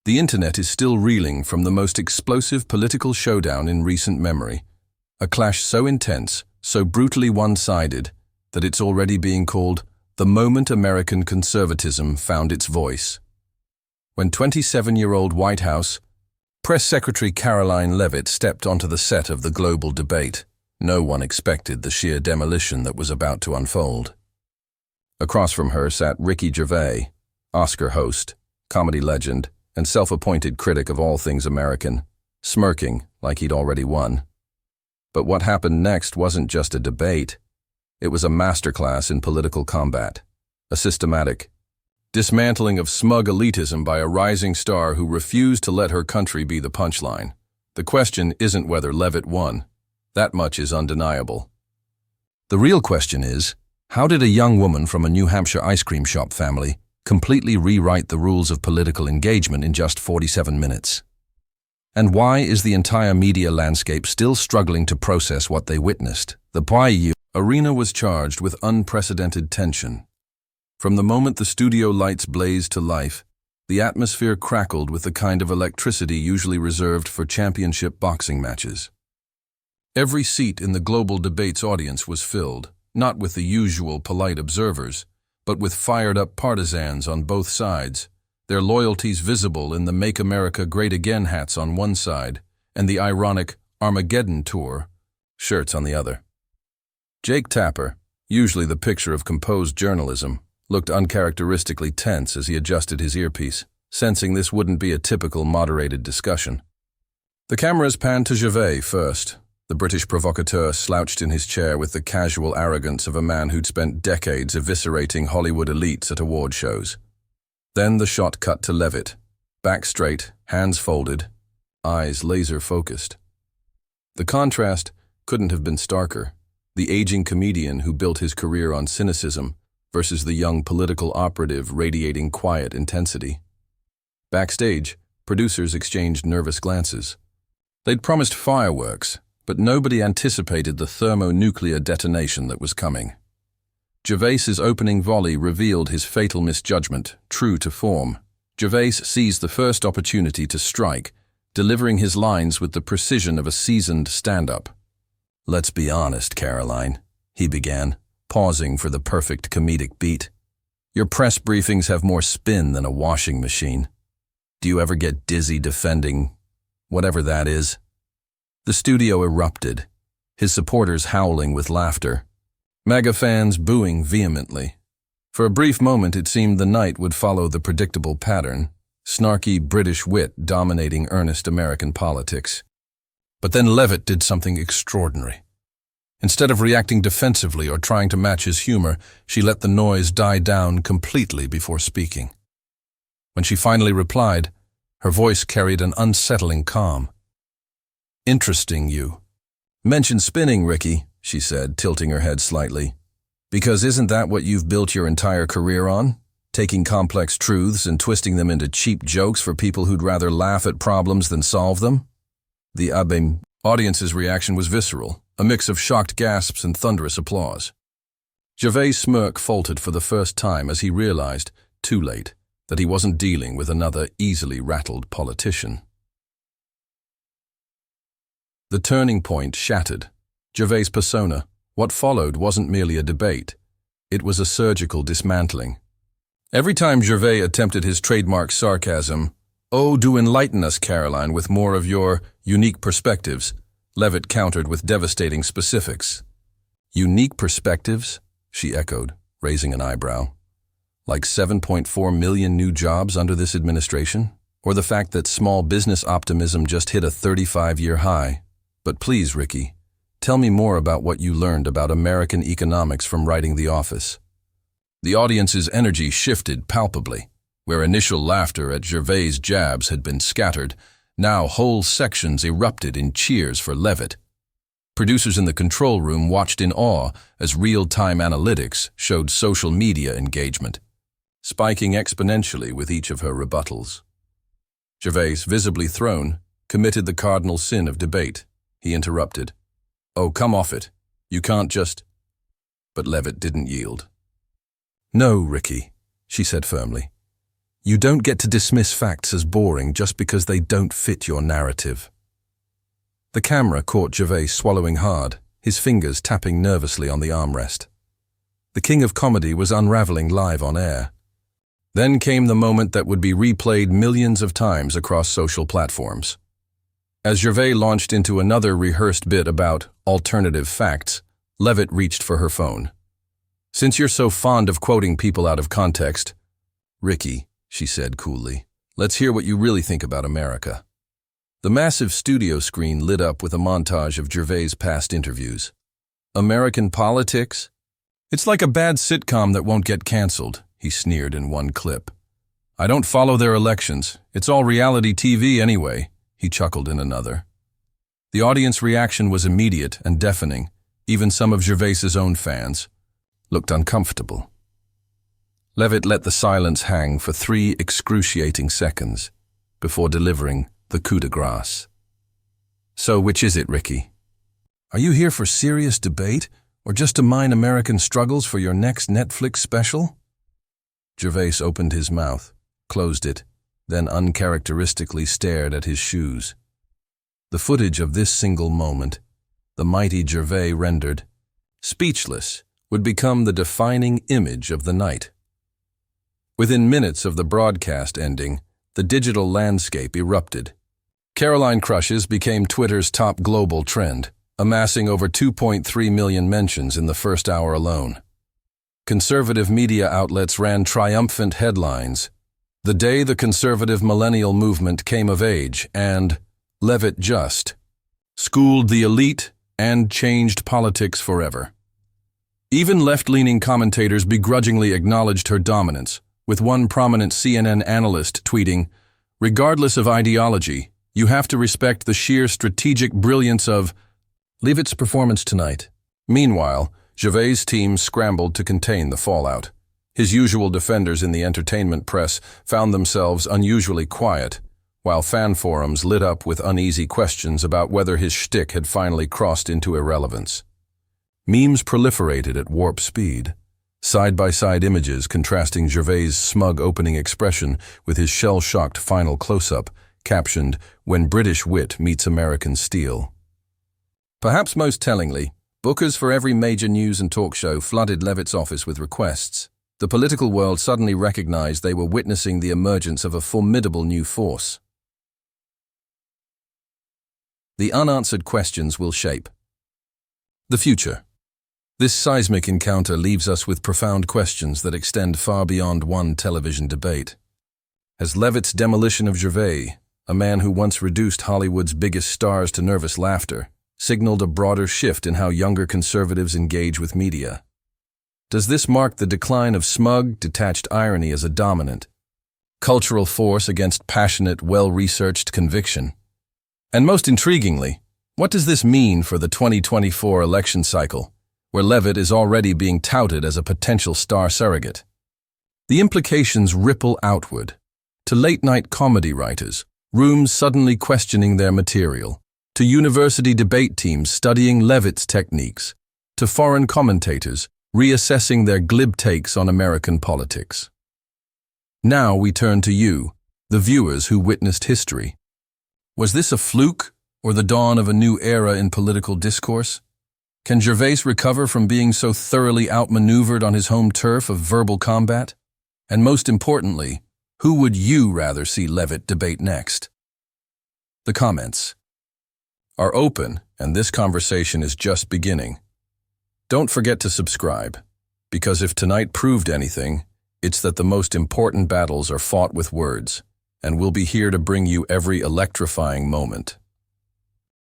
The internet is still reeling from the most explosive political showdown in recent memory. A clash so intense, so brutally one-sided, that it's already being called the moment American conservatism found its voice. When 27-year-old White House Press Secretary Caroline Leavitt stepped onto the set of the global debate, no one expected the sheer demolition that was about to unfold. Across from her sat Ricky Gervais, Oscar host, comedy legend, and self-appointed critic of all things American, smirking like he'd already won. But what happened next wasn't just a debate. It was a masterclass in political combat, a systematic dismantling of smug elitism by a rising star who refused to let her country be the punchline. The question isn't whether Leavitt won. That much is undeniable. The real question is, how did a young woman from a New Hampshire ice cream shop family completely rewrite the rules of political engagement in just 47 minutes? And why is the entire media landscape still struggling to process what they witnessed? The Bayou arena was charged with unprecedented tension. From the moment the studio lights blazed to life, the atmosphere crackled with the kind of electricity usually reserved for championship boxing matches. Every seat in the global debates audience was filled, not with the usual polite observers, but with fired-up partisans on both sides, their loyalties visible in the Make America Great Again hats on one side and the ironic Armageddon Tour shirts on the other. Jake Tapper, usually the picture of composed journalism, looked uncharacteristically tense as he adjusted his earpiece, sensing this wouldn't be a typical moderated discussion. The cameras panned to Gervais first. The British provocateur slouched in his chair with the casual arrogance of a man who'd spent decades eviscerating Hollywood elites at award shows. Then the shot cut to Leavitt, back straight, hands folded, eyes laser-focused. The contrast couldn't have been starker. The aging comedian who built his career on cynicism versus the young political operative radiating quiet intensity. Backstage, producers exchanged nervous glances. They'd promised fireworks, but nobody anticipated the thermonuclear detonation that was coming. Gervais's opening volley revealed his fatal misjudgment, true to form. Gervais seized the first opportunity to strike, delivering his lines with the precision of a seasoned stand-up. "Let's be honest, Caroline," he began, pausing for the perfect comedic beat. "Your press briefings have more spin than a washing machine. Do you ever get dizzy defending whatever that is?" The studio erupted, his supporters howling with laughter, MAGA fans booing vehemently. For a brief moment it seemed the night would follow the predictable pattern, snarky British wit dominating earnest American politics. But then Leavitt did something extraordinary. Instead of reacting defensively or trying to match his humor, she let the noise die down completely before speaking. When she finally replied, her voice carried an unsettling calm. "Interesting you mention spinning, Ricky," she said, tilting her head slightly. "Because isn't that what you've built your entire career on? Taking complex truths and twisting them into cheap jokes for people who'd rather laugh at problems than solve them?" The audience's reaction was visceral, a mix of shocked gasps and thunderous applause. Gervais' smirk faltered for the first time as he realized, too late, that he wasn't dealing with another easily rattled politician. The turning point shattered. Gervais' persona, what followed, wasn't merely a debate. It was a surgical dismantling. Every time Gervais attempted his trademark sarcasm, "Oh, do enlighten us, Caroline, with more of your unique perspectives," Leavitt countered with devastating specifics. "Unique perspectives?" she echoed, raising an eyebrow. "Like 7.4 million new jobs under this administration? Or the fact that small business optimism just hit a 35-year high? But please, Ricky, tell me more about what you learned about American economics from writing The Office." The audience's energy shifted palpably. Where initial laughter at Gervais' jabs had been scattered, now whole sections erupted in cheers for Leavitt. Producers in the control room watched in awe as real-time analytics showed social media engagement, spiking exponentially with each of her rebuttals. Gervais, visibly thrown, committed the cardinal sin of debate. He interrupted. "Oh, come off it. You can't just—" But Leavitt didn't yield. "No, Ricky," she said firmly. You don't get to dismiss facts as boring just because they don't fit your narrative. The camera caught Gervais swallowing hard, his fingers tapping nervously on the armrest. The king of comedy was unraveling live on air. Then came the moment that would be replayed millions of times across social platforms. As Gervais launched into another rehearsed bit about alternative facts, Leavitt reached for her phone. "Since you're so fond of quoting people out of context, Ricky," she said coolly, "let's hear what you really think about America." The massive studio screen lit up with a montage of Gervais' past interviews. "American politics? It's like a bad sitcom that won't get canceled," he sneered in one clip. "I don't follow their elections. It's all reality TV anyway," he chuckled in another. The audience reaction was immediate and deafening. Even some of Gervais's own fans looked uncomfortable. Leavitt let the silence hang for 3 excruciating seconds before delivering the coup de grace. "So which is it, Ricky? Are you here for serious debate or just to mine American struggles for your next Netflix special?" Gervais opened his mouth, closed it, then uncharacteristically stared at his shoes. The footage of this single moment, the mighty Gervais rendered, speechless, would become the defining image of the night. Within minutes of the broadcast ending, the digital landscape erupted. Caroline crushes became Twitter's top global trend, amassing over 2.3 million mentions in the first hour alone. Conservative media outlets ran triumphant headlines: "The day the conservative millennial movement came of age," and "Leavitt just schooled the elite and changed politics forever." Even left-leaning commentators begrudgingly acknowledged her dominance, with one prominent CNN analyst tweeting, "Regardless of ideology, you have to respect the sheer strategic brilliance of Leavitt's performance tonight." Meanwhile, Gervais' team scrambled to contain the fallout. His usual defenders in the entertainment press found themselves unusually quiet, while fan forums lit up with uneasy questions about whether his shtick had finally crossed into irrelevance. Memes proliferated at warp speed. Side-by-side images contrasting Gervais' smug opening expression with his shell-shocked final close-up, captioned, "When British wit meets American steel." Perhaps most tellingly, bookers for every major news and talk show flooded Leavitt's office with requests. The political world suddenly recognized they were witnessing the emergence of a formidable new force. The unanswered questions will shape the future. This seismic encounter leaves us with profound questions that extend far beyond one television debate. Has Leavitt's demolition of Gervais, a man who once reduced Hollywood's biggest stars to nervous laughter, signaled a broader shift in how younger conservatives engage with media? Does this mark the decline of smug, detached irony as a dominant cultural force against passionate, well-researched conviction? And most intriguingly, what does this mean for the 2024 election cycle, where Leavitt is already being touted as a potential star surrogate? The implications ripple outward, to late-night comedy writers, rooms suddenly questioning their material, to university debate teams studying Leavitt's techniques, to foreign commentators reassessing their glib takes on American politics. Now we turn to you, the viewers who witnessed history. Was this a fluke or the dawn of a new era in political discourse? Can Gervais recover from being so thoroughly outmaneuvered on his home turf of verbal combat? And most importantly, who would you rather see Leavitt debate next? The comments are open, and this conversation is just beginning. Don't forget to subscribe, because if tonight proved anything, it's that the most important battles are fought with words, and we'll be here to bring you every electrifying moment.